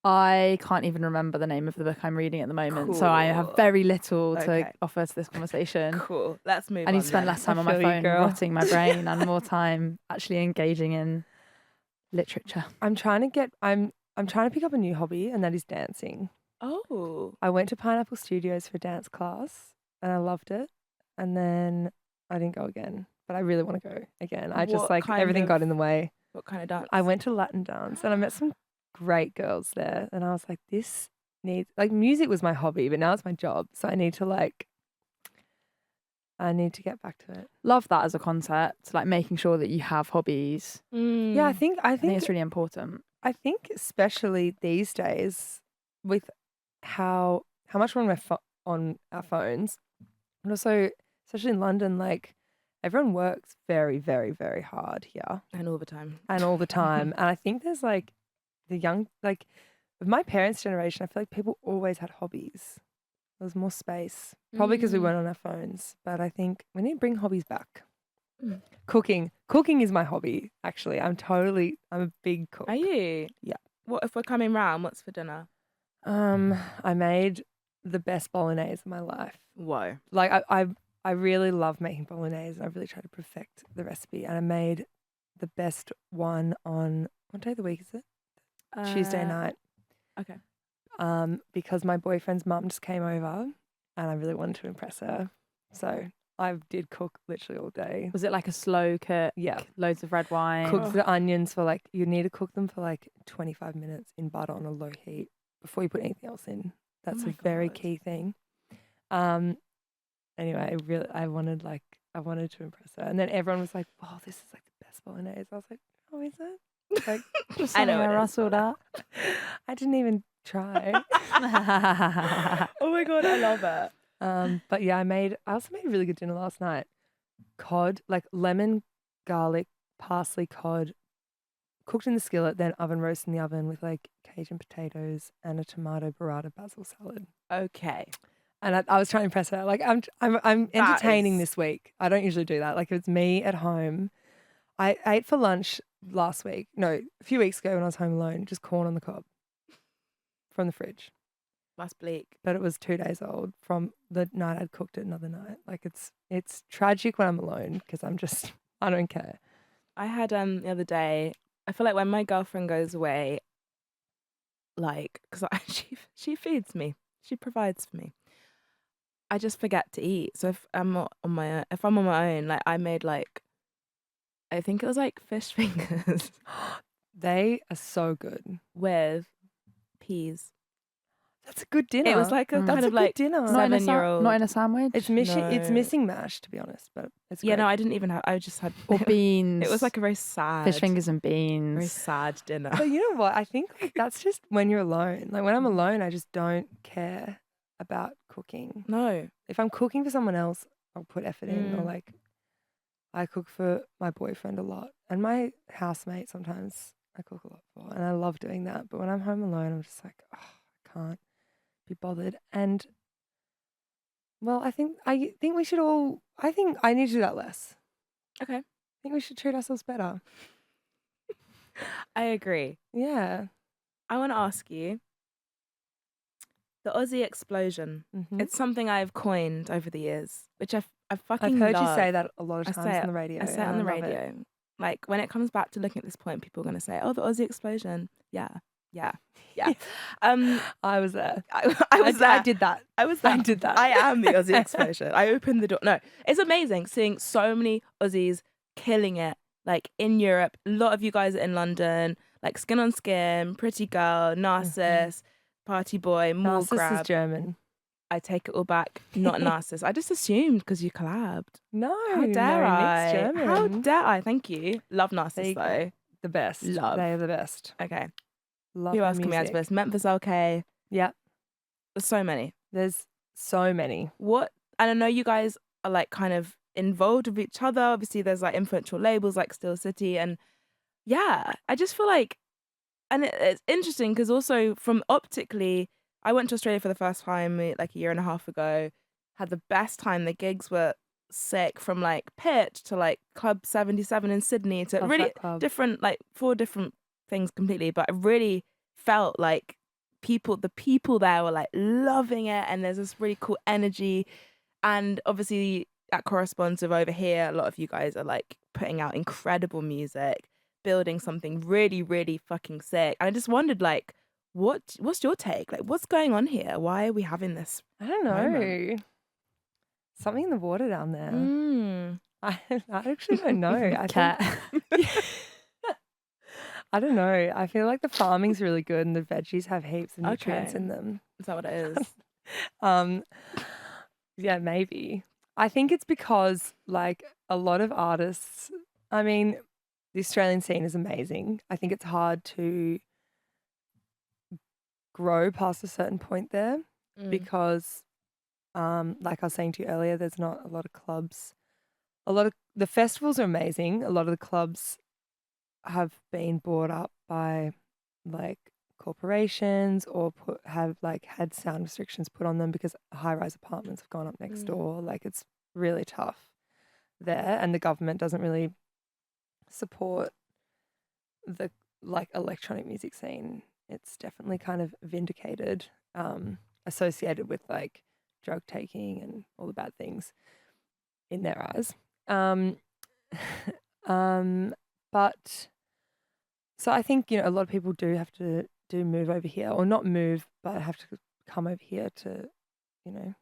I can't even remember the name of the book I'm reading at the moment, cool. So I have very little to offer to this conversation. Cool. Let's move on. I need to spend less time on my phone rotting my brain and more time actually engaging in literature. I'm trying to pick up a new hobby, and that is dancing. Oh. I went to Pineapple Studios for a dance class and I loved it. And then I didn't go again, but I really want to go again. I just everything got in the way. What kind of dance? I went to Latin dance and I met some great girls there, and I was like, this needs music was my hobby, but now it's my job, so I need to get back to it. Love that as a concept, like making sure that you have hobbies. Yeah, I think it's really important. I think especially these days with how much we're on our phones, and also especially in London, like everyone works very, very, very hard here and all the time, and I think there's like the young, like with my parents' generation, I feel like people always had hobbies. There was more space, probably because we weren't on our phones. But I think we need to bring hobbies back. Cooking is my hobby. Actually, I'm a big cook. Are you? Yeah. What if we're coming round? What's for dinner? I made the best bolognese of my life. Whoa! Like I really love making bolognese, and I really try to perfect the recipe. And I made the best one on what day of the week is it? Tuesday night. Okay. Because my boyfriend's mum just came over and I really wanted to impress her. So I did cook literally all day. Was it like a slow cook? Yeah. Loads of red wine? Cooked the onions for you need to cook them for 25 minutes in butter on a low heat before you put anything else in. That's a very key thing. Anyway, I wanted to impress her. And then everyone was like, "Oh, this is the best bolognese." I was like, "Oh, is it?" Just I know I rustled up. I didn't even try. Oh my god, I love it. But yeah, I also made a really good dinner last night. Cod, lemon, garlic, parsley, cod, cooked in the skillet, then oven roast in the oven with Cajun potatoes and a tomato burrata basil salad. Okay. And I was trying to impress her. I'm entertaining this week. I don't usually do that. If it's me at home. I ate for lunch a few weeks ago when I was home alone, just corn on the cob. from the fridge. That's bleak. But it was 2 days old from the night I'd cooked it another night. Like it's tragic when I'm alone because I don't care. I had the other day. I feel like when my girlfriend goes away, like because she feeds me, she provides for me. I just forget to eat. So if I'm on my own, like I made like I think it was like fish fingers They are so good. with peas. That's a good dinner. It was like a Mm. kind That's a of good like dinner. Not seven-year-old. in a sandwich. It's No. missing mash, to be honest, but it's Yeah, great. no, I didn't even have. I just had Or beans. It was like a very sad fish fingers and very beans. sad dinner. But you know what? I think that's just when you're alone. Like when I'm alone, I just don't care about cooking. No. If I'm cooking for someone else, I'll put effort in. Or Mm. like I cook for my boyfriend a lot and my housemate sometimes I cook a lot for. And I love doing that. But when I'm home alone, I'm just like, oh, I can't be bothered. And well, I think we should all. I think I need to do that less. Okay. I think we should treat ourselves better. I agree. Yeah. I want to ask you the Aussie explosion. Mm-hmm. It's something I've coined over the years, which I fucking I've heard love. you say that a lot I of say times it- on the radio. I say it and on the love it. radio. Like when it comes back to looking at this point, people are going to say, "Oh, the Aussie explosion." Yeah. I was there. I was there. I did that. I was there. I did that. I am the Aussie explosion. I opened the door. No, it's amazing seeing so many Aussies killing it. Like in Europe, a lot of you guys are in London. Like Skin on Skin, Pretty Girl, Narcissus, Party Boy, More Narcissus Grab. is German. I take it all back. Not Narcissus. I just assumed because you collabed. No, How dare no, I? Nick's German. How dare I? Thank you. Love There Narcissus you go. though. The best. Love. They are the best. Okay. Love Who their else can we add to music. this? Memphis LK. Yeah, There's so many. there's so many. And I know you guys are like kind of involved with each other. Obviously, there's like influential labels like Still City, and yeah, I just feel like, and it's interesting because also from optically, I went to Australia for the first time like a year and a half ago. Had the best time. The gigs were sick from like Pitch to like Club 77 in Sydney to Love really that club. different, like 4 different things completely. But I really felt like the people there were like loving it, and there's this really cool energy. And obviously that corresponds with over here. A lot of you guys are like putting out incredible music, building something really, really fucking sick. And I just wondered, like, what's your take? Like, what's going on here? Why are we having this? I don't know. moment? Something in the water down there. Mm. I actually don't know. I Cat. think I don't know. I feel like the farming's really good and the veggies have heaps of nutrients Okay. in them. Is that what it is? Yeah, maybe. I think it's because like a lot of artists, I mean, the Australian scene is amazing. I think it's hard to grow past a certain point there because like I was saying to you earlier, there's not a lot of clubs. A lot of the festivals are amazing. A lot of the clubs have been bought up by like corporations or have like had sound restrictions put on them because high-rise apartments have gone up next door. Like it's really tough there, and the government doesn't really support the like electronic music scene. It's definitely kind of vindicated, associated with like drug taking and all the bad things in their eyes. But so I think, you know, a lot of people do have to move over here, or not move, but have to come over here to, you know,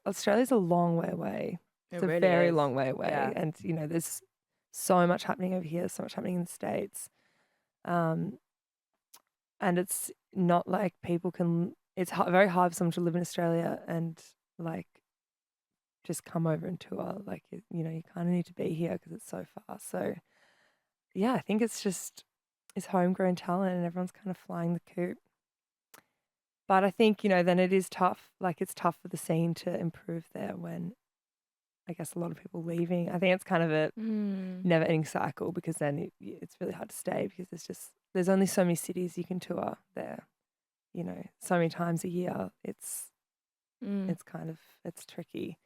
Australia's a long way away. It's a really very is. long way away. Yeah. And, you know, there's so much happening over here, so much happening in the States. And it's not like people can, it's very hard for someone to live in Australia and like just come over and tour. Like, you know, you kind of need to be here because it's so far. So, yeah, I think it's homegrown talent and everyone's kind of flying the coop. But I think, you know, then it is tough. Like, it's tough for the scene to improve there when I guess a lot of people leaving. I think it's kind of a never ending cycle because then it's really hard to stay because there's only so many cities you can tour there. You know, so many times a year. It's tricky.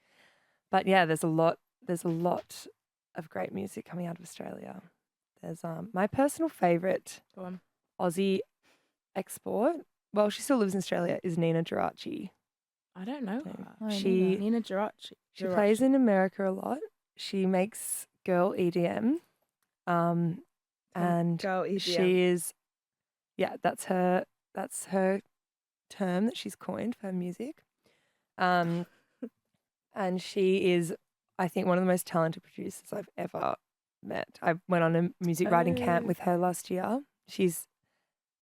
But yeah, there's a lot of great music coming out of Australia. There's my personal favorite Go on. Aussie export well, she still lives in Australia, is Nina Geraci. I don't know So her. I she Nina Geraci. she plays in America a lot. She makes girl EDM. And Girl EDM. she is, that's her term that she's coined for her music. And she is, I think, one of the most talented producers I've ever met. I went on a music writing camp with her last year. She's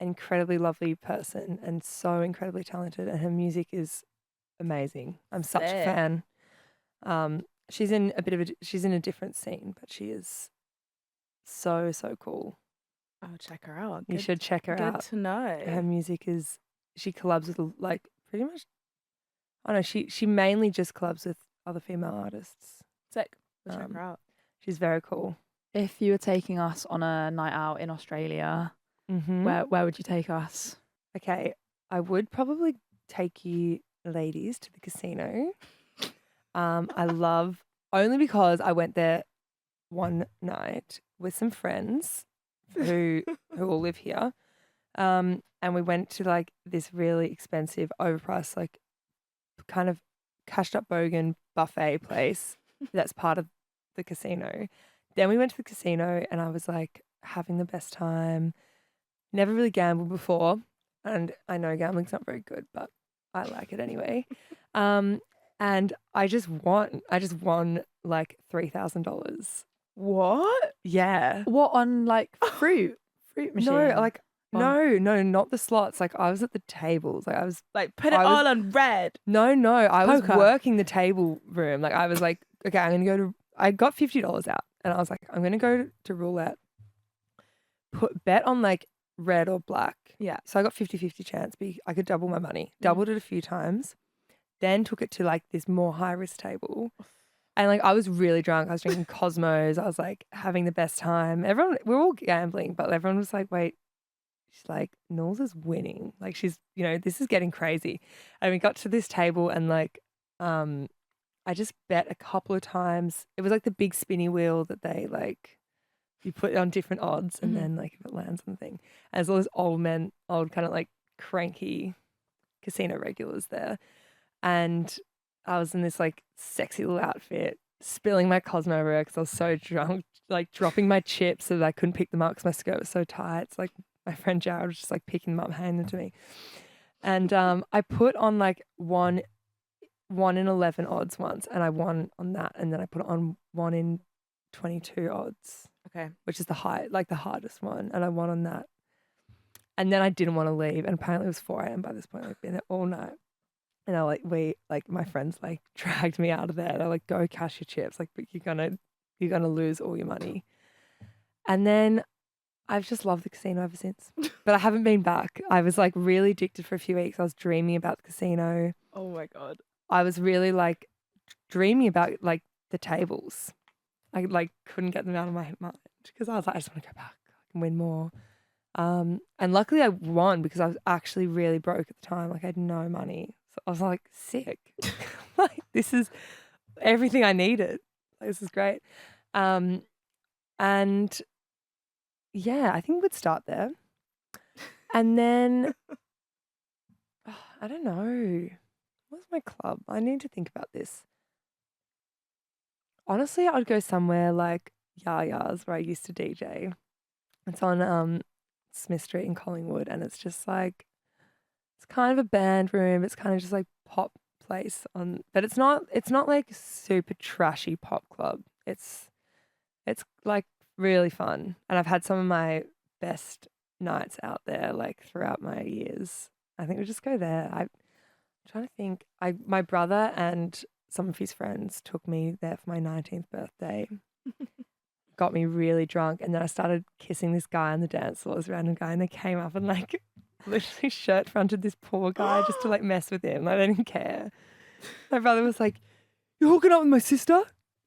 an incredibly lovely person and so incredibly talented, and her music is amazing. I'm such a fan. She's in a different scene, but she is so cool. I'll check her out. You should check her out. Good to know. Her music is, she collabs with like pretty much, I don't know, she mainly just collabs with other female artists. Sick. We'll check her out. She's very cool. If you were taking us on a night out in Australia, where would you take us? Okay, I would probably take you ladies to the casino. Only because I went there one night with some friends who all live here. And we went to like this really expensive, overpriced, like kind of cashed up bogan buffet place that's part of the casino. Then we went to the casino and I was like having the best time. Never really gambled before. And I know gambling's not very good, but I like it anyway. And I just won like $3,000. What? Yeah. What, on like fruit machine? No, not the slots. Like I was at the tables. Like I was like put it all on red. No, I was Poker. working the table room. Like I was like, okay, I got $50 out, and I was like, I'm gonna go to roulette. Bet on like red or black. Yeah. So I got 50-50 chance, but I could double my money. Doubled it a few times. Then took it to like this more high risk table. And like I was really drunk. I was drinking Cosmos. I was like having the best time. We're all gambling, but everyone was like, wait, she's like, Knowles is winning. Like she's, this is getting crazy. And we got to this table and like, I just bet a couple of times. It was like the big spinny wheel that they like, you put on different odds and then like if it lands on the thing. And there's all those old kind of like cranky casino regulars there. And I was in this like sexy little outfit, spilling my Cosmo everywhere because I was so drunk, like dropping my chips so that I couldn't pick them up because my skirt was so tight. It's like my friend Jared was just like picking them up, handing them to me. And I put on like 1 in 11 odds once, and I won on that. And then I put it on 1 in 22 odds. Okay. Which is the hardest one. And I won on that. And then I didn't want to leave. And apparently it was 4 a.m. by this point. I've been there all night. And my friends like dragged me out of there. They're like, go cash your chips. Like, but you're gonna lose all your money. And then I've just loved the casino ever since. But I haven't been back. I was like really addicted for a few weeks. I was dreaming about the casino. Oh my God. I was really like dreaming about like the tables. I like couldn't get them out of my mind because I was like, I just want to go back. I can win more. And luckily I won because I was actually really broke at the time. Like I had no money. So I was like sick. Like this is everything I needed. Like, this is great. And yeah, I think we'd start there. And then I don't know. What's my club? I need to think about this. Honestly, I'd go somewhere like Yaya's where I used to DJ. It's on Smith Street in Collingwood, and it's just like it's kind of a band room. It's kind of just like pop place but it's not like super trashy pop club. It's like really fun, and I've had some of my best nights out there like throughout my years. I think we just go there. I'm trying to think. My brother and some of his friends took me there for my 19th birthday. Got me really drunk, and then I started kissing this guy on the dance floor, this random guy, and they came up and like literally shirt fronted this poor guy just to like mess with him. Like, they didn't care. My brother was like, "You're hooking up with my sister?"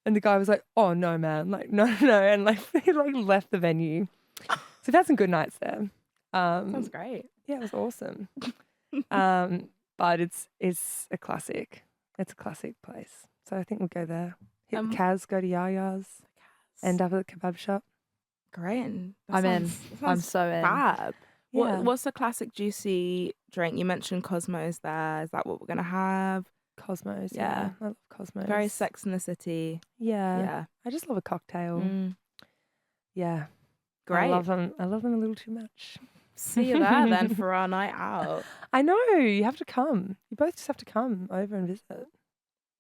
And the guy was like, "Oh no, man, like no," and like he like left the venue. So we've had some good nights there. Sounds great. Yeah, it was awesome. But it's a classic. It's a classic place. So I think we'll go there. Hit the Kaz, go to Yaya's, end up at the kebab shop. Great. I'm in. I'm so in. Fab. Yeah. What's a classic juicy drink? You mentioned Cosmos there. Is that what we're going to have? Cosmos. Yeah. I love Cosmos. Very Sex in the City. Yeah. Yeah. I just love a cocktail. Yeah. Great. I love them a little too much. See you there then for our night out. I know. You have to come. You both just have to come over and visit.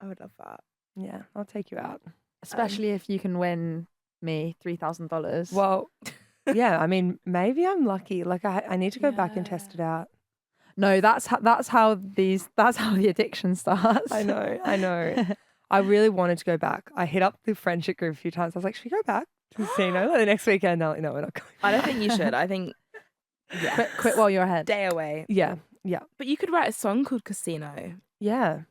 I would love that. Yeah, I'll take you out. Especially if you can win me $3,000. Well, yeah, I mean, maybe I'm lucky. Like I need to go back and test it out. No, that's how the addiction starts. I know. I really wanted to go back. I hit up the friendship group a few times. I was like, should we go back to casino the next weekend? No, we're not going. I don't think you should. I think quit while you're ahead. Day away. Yeah. But you could write a song called Casino. Yeah.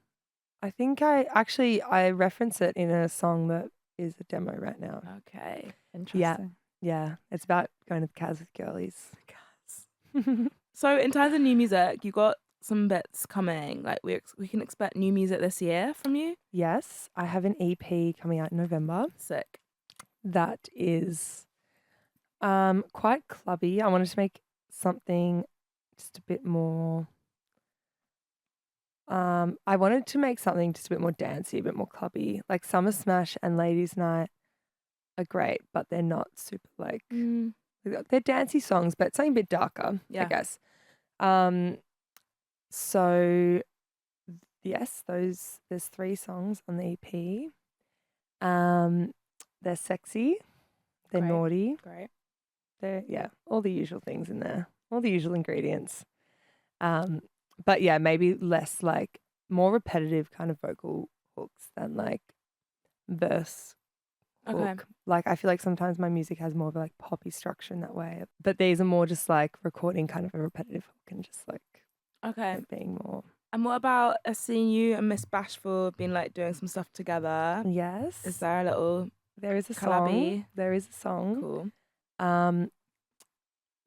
I think I reference it in a song that is a demo right now. Okay. Interesting. Yeah. It's about going to the Cas with girlies. So in terms of new music, you got some bits coming. Like we can expect new music this year from you? Yes. I have an EP coming out in November. Sick. That is quite clubby. I wanted to make something just a bit more I wanted to make something just a bit more dancey, a bit more clubby. Like Summer Smash and Ladies Night are great, but they're not super like they're dancey songs, but something a bit darker, I guess. So yes, there's 3 songs on the EP. They're sexy, they're naughty. Great. They're all the usual things in there. All the usual ingredients. But yeah, maybe less like more repetitive kind of vocal hooks than like verse hook. Like I feel like sometimes my music has more of a like poppy structure in that way. But these are more just like recording kind of a repetitive hook and just like being more. And what about seeing you and Miss Bashful been like doing some stuff together? Yes. Is there a little There is a collabby? song. There is a song. Cool.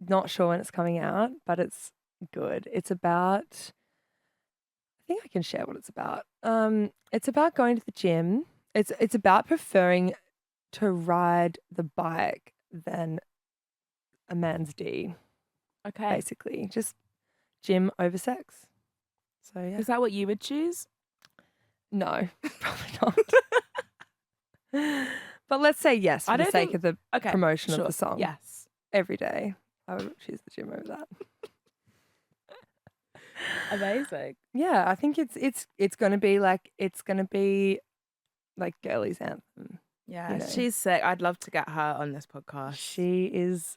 Not sure when it's coming out, but it's good. It's about I think I can share what it's about. It's about going to the gym. It's about preferring to ride the bike than a man's D. Okay. Basically. Just gym over sex. So yeah. Is that what you would choose? No, probably not. But let's say yes for the sake of the promotion of the song. Yes. Every day I would choose the gym over that. Amazing. Yeah, I think it's gonna be like girlies anthem. Yeah, she's sick. I'd love to get her on this podcast. She is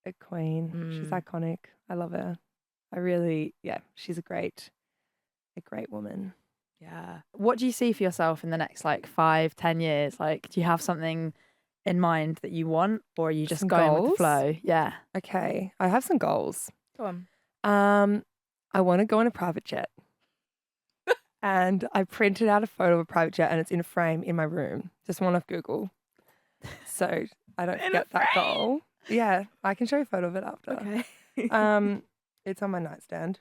a queen. She's iconic. I love her. She's a great woman. Yeah. What do you see for yourself in the next like 5-10 years? Like, do you have something in mind that you want, or are you just going with the flow? Yeah. Okay, I have some goals. Go on. I want to go on a private jet. And I printed out a photo of a private jet and it's in a frame in my room. Just one off Google. So I don't forget that goal. Yeah, I can show you a photo of it after. Okay. It's on my nightstand.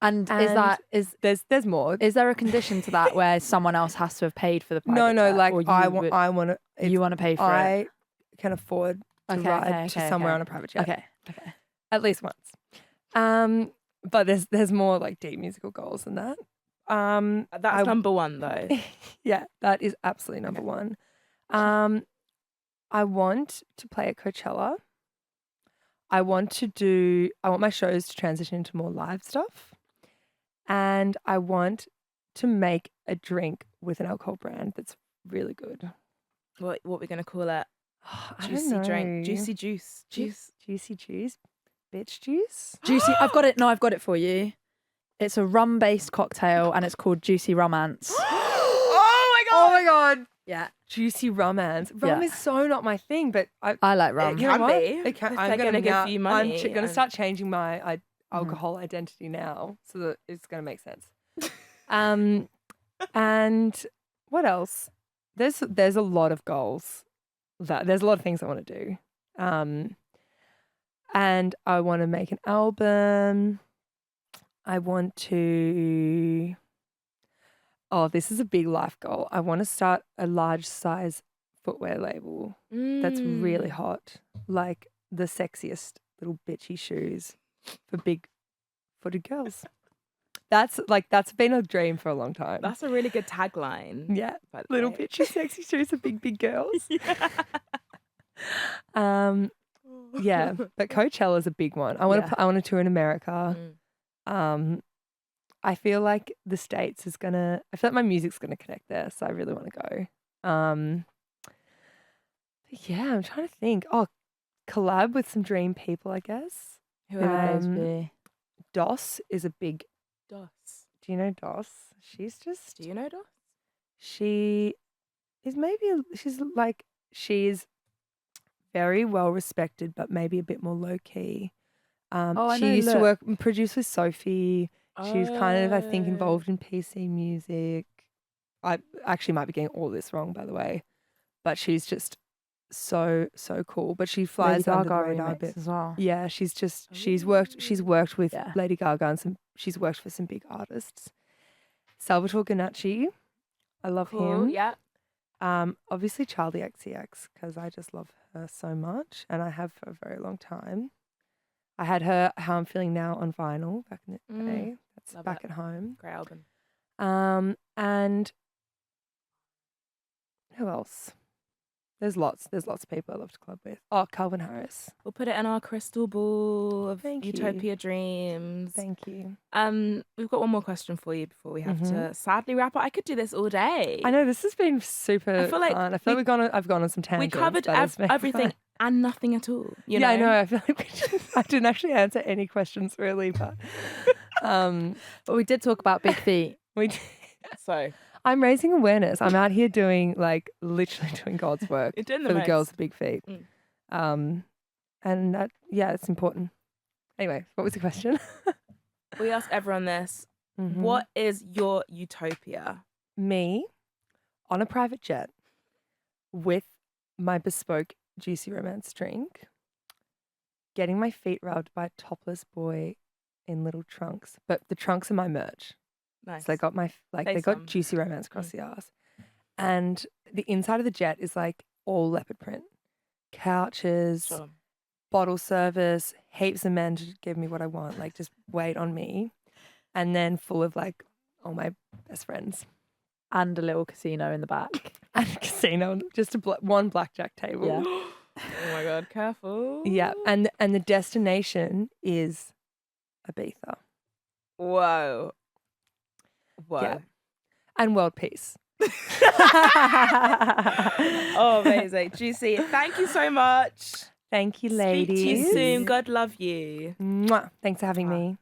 And there's more. Is there a condition to that where someone else has to have paid for the private No, jet, like or I want to. You want to pay for it? I can afford to ride to somewhere on a private jet. Okay. At least once. But there's more like deep musical goals than that. That's number one though. Yeah, that is absolutely number one. I want to play at Coachella. I want my shows to transition into more live stuff. And I want to make a drink with an alcohol brand that's really good. What we're gonna call it? Juicy drink. Juicy juice. Juicy juice. Bitch juice. Juicy. I've got it. No, I've got it for you. It's a rum-based cocktail and it's called Juicy Romance. Oh my god. Yeah. Juicy romance. Rum is so not my thing, but I like rum. You know what? If they're gonna give you money. I'm going to start changing my alcohol identity now so that it's going to make sense. And what else? There's a lot of goals. There's a lot of things I want to do. And I want to make an album. I want to... Oh, this is a big life goal. I want to start a large size footwear label that's really hot. Like the sexiest little bitchy shoes for big flat-footed girls. That's been a dream for a long time. That's a really good tagline. Yeah, by the little way. bitchy sexy shoes for big girls. Yeah. Yeah, but Coachella's a big one. I want to. I want to tour in America. I feel like the States is gonna. I feel like my music's gonna connect there, so I really want to go. Yeah, I'm trying to think. Oh, collab with some dream people, I guess. Who would those be? Doss is a big. Dos. Do you know Doss? She's just. Do you know Dos? She is she's very well respected, but maybe a bit more low key. She used to produce with Sophie. She was kind of, I think, involved in PC music. I actually might be getting all this wrong, by the way, but she's just so cool. But she flies under the radar a bit as well. Yeah, she's worked with Lady Gaga and she's worked for some big artists. Salvatore Ganacci, I love him. Yeah. Obviously Charlie XCX, because I just love her so much, and I have for a very long time. I had her How I'm Feeling Now on vinyl back in the day. That's love back it. at home. Great album. And who else? There's lots of people I love to club with. Oh, Calvin Harris. We'll put it in our crystal ball of Thank you. utopia dreams. Thank you. We've got one more question for you before we have to sadly wrap up. I could do this all day. I know, this has been super feel like fun. I feel like I've gone on some tangents. We covered everything and nothing at all. You know? I know. I feel like I didn't actually answer any questions really, but we did talk about big feet. We did. So I'm raising awareness. I'm out here doing literally doing God's work for the girls with big feet. And that, it's important. Anyway, what was the question? We ask everyone this. What is your utopia? Me on a private jet with my bespoke juicy romance drink, getting my feet rubbed by a topless boy in little trunks. But the trunks are my merch. Nice. So they got they got juicy romance across the arse. And the inside of the jet is all leopard print. Couches, bottle service, heaps of men to give me what I want, just wait on me. And then full of all my best friends. And a little casino in the back. And a casino, just one blackjack table. Yeah. Oh my God, careful. Yeah, and the destination is Ibiza. Whoa. Yeah. And world peace. Oh, amazing. Juicy, thank you so much. Thank you, ladies. Speak to you soon. God love you. Mwah. Thanks for having me.